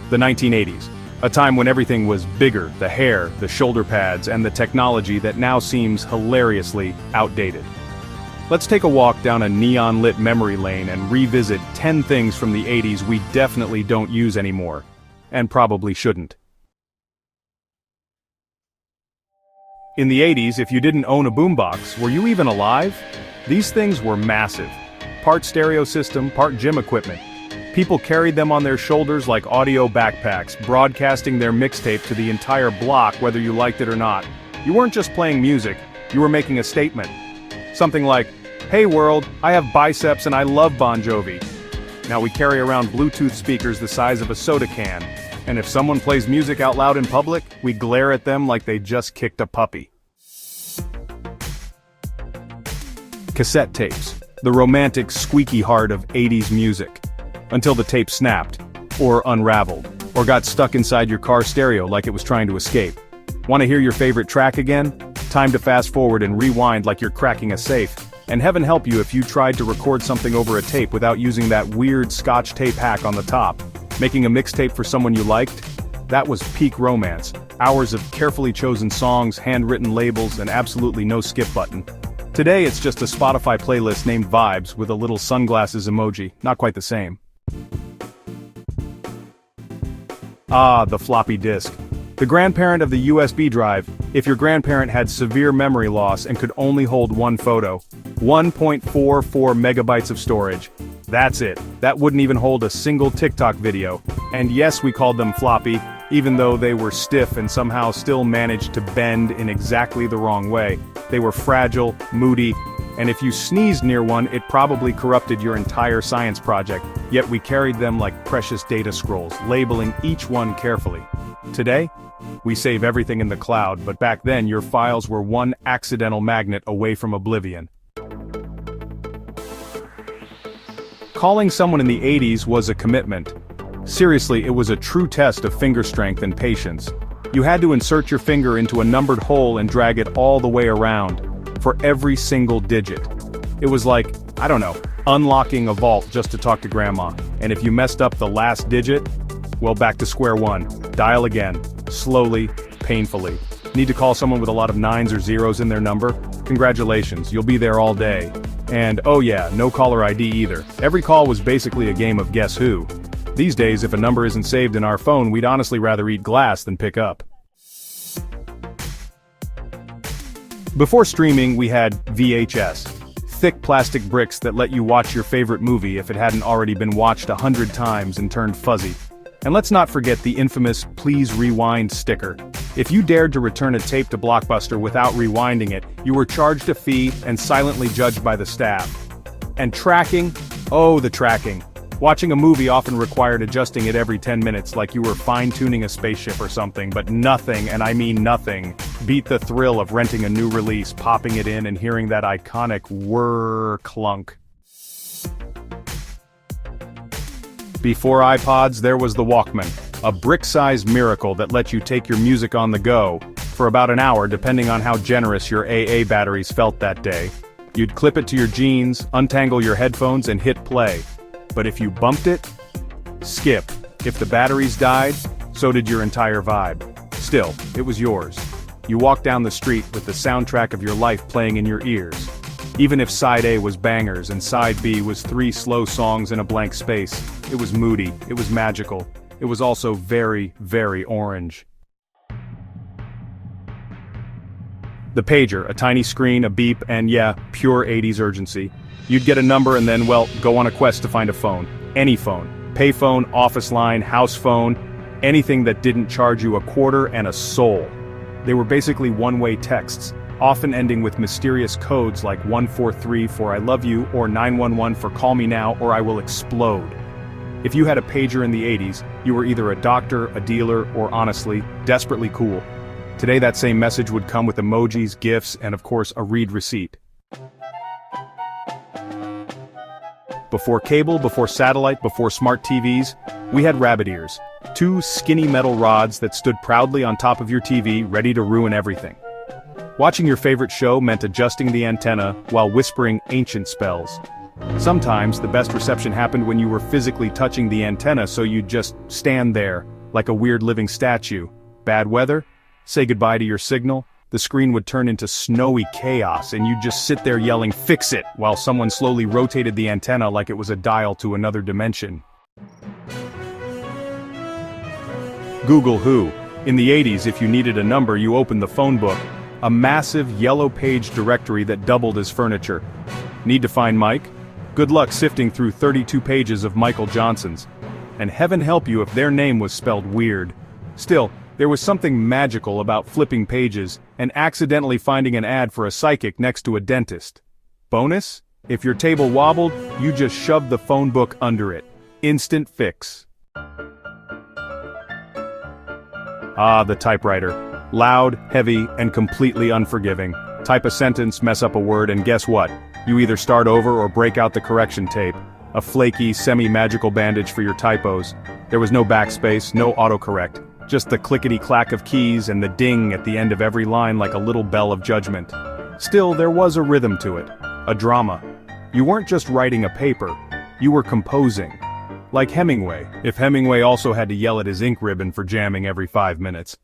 The 1980s, a time when everything was bigger, the hair, the shoulder pads, and the technology that now seems hilariously outdated. Let's take a walk down a neon-lit memory lane and revisit 10 things from the 80s we definitely don't use anymore, and probably shouldn't. In the 80s, if you didn't own a boombox, were you even alive? These things were massive. Part stereo system, part gym equipment. People carried them on their shoulders like audio backpacks, broadcasting their mixtape to the entire block whether you liked it or not. You weren't just playing music, you were making a statement. Something like, "Hey world, I have biceps and I love Bon Jovi." Now we carry around Bluetooth speakers the size of a soda can, and if someone plays music out loud in public, we glare at them like they just kicked a puppy. Cassette tapes, the romantic squeaky heart of 80s music. Until the tape snapped, or unraveled, or got stuck inside your car stereo like it was trying to escape. Want to hear your favorite track again? Time to fast forward and rewind like you're cracking a safe. And heaven help you if you tried to record something over a tape without using that weird Scotch tape hack on the top. Making a mixtape for someone you liked? That was peak romance. Hours of carefully chosen songs, handwritten labels, and absolutely no skip button. Today it's just a Spotify playlist named Vibes with a little sunglasses emoji, not quite the same. Ah, the floppy disk. The grandparent of the USB drive, if your grandparent had severe memory loss and could only hold one photo. 1.44 megabytes of storage. That's it. That wouldn't even hold a single TikTok video. And yes, we called them floppy, even though they were stiff and somehow still managed to bend in exactly the wrong way. They were fragile, moody, and if you sneezed near one, it probably corrupted your entire science project, yet we carried them like precious data scrolls, labeling each one carefully. Today, we save everything in the cloud, but back then your files were one accidental magnet away from oblivion. Calling someone in the 80s was a commitment. Seriously, it was a true test of finger strength and patience. You had to insert your finger into a numbered hole and drag it all the way around, for every single digit. It was like, I don't know, unlocking a vault just to talk to grandma. And if you messed up the last digit, well, back to square one. Dial again. Slowly, painfully. Need to call someone with a lot of 9s or 0s in their number? Congratulations, you'll be there all day. And oh yeah, no caller ID either. Every call was basically a game of guess who. These days, if a number isn't saved in our phone, we'd honestly rather eat glass than pick up. Before streaming, we had VHS. Thick plastic bricks that let you watch your favorite movie if it hadn't already been watched 100 times and turned fuzzy. And let's not forget the infamous "Please Rewind" sticker. If you dared to return a tape to Blockbuster without rewinding it, you were charged a fee and silently judged by the staff. And tracking? Oh, the tracking. Watching a movie often required adjusting it every 10 minutes like you were fine-tuning a spaceship or something, but nothing, and I mean nothing, beat the thrill of renting a new release, popping it in and hearing that iconic whirr clunk. Before iPods, there was the Walkman, a brick-sized miracle that let you take your music on the go, for about an hour depending on how generous your AA batteries felt that day. You'd clip it to your jeans, untangle your headphones and hit play. But if you bumped it, skip. If the batteries died, so did your entire vibe. Still, it was yours. You walked down the street with the soundtrack of your life playing in your ears. Even if side A was bangers and side B was 3 slow songs in a blank space, it was moody, it was magical. It was also very, very orange. The pager, a tiny screen, a beep, and yeah, pure 80s urgency. You'd get a number and then, well, go on a quest to find a phone. Any phone. Payphone, office line, house phone, anything that didn't charge you a quarter and a soul. They were basically one-way texts, often ending with mysterious codes like 143 for I love you or 911 for call me now or I will explode. If you had a pager in the 80s, you were either a doctor, a dealer, or honestly, desperately cool. Today that same message would come with emojis, GIFs, and of course a read receipt. Before cable, before satellite, before smart TVs, we had rabbit ears. 2 skinny metal rods that stood proudly on top of your TV, ready to ruin everything. Watching your favorite show meant adjusting the antenna while whispering ancient spells. Sometimes, the best reception happened when you were physically touching the antenna, so you'd just stand there, like a weird living statue. Bad weather? Say goodbye to your signal. The screen would turn into snowy chaos and you'd just sit there yelling "fix it" while someone slowly rotated the antenna like it was a dial to another dimension. Google who. In the 80s, if you needed a number, you opened the phone book. A massive yellow page directory that doubled as furniture. Need to find Mike? Good luck sifting through 32 pages of Michael Johnsons. And heaven help you if their name was spelled weird. Still, there was something magical about flipping pages and accidentally finding an ad for a psychic next to a dentist. Bonus? If your table wobbled, you just shoved the phone book under it. Instant fix. Ah, the typewriter. Loud, heavy, and completely unforgiving. Type a sentence, mess up a word, and guess what? You either start over or break out the correction tape. A flaky, semi-magical bandage for your typos. There was no backspace, no autocorrect. Just the clickety-clack of keys and the ding at the end of every line like a little bell of judgment. Still, there was a rhythm to it. A drama. You weren't just writing a paper. You were composing. Like Hemingway, if Hemingway also had to yell at his ink ribbon for jamming every 5 minutes.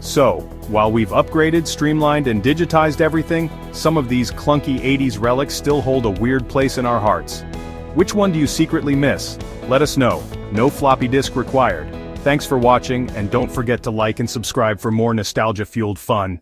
So, while we've upgraded, streamlined, and digitized everything, some of these clunky 80s relics still hold a weird place in our hearts. Which one do you secretly miss? Let us know. No floppy disk required. Thanks for watching, and don't forget to like and subscribe for more nostalgia-fueled fun.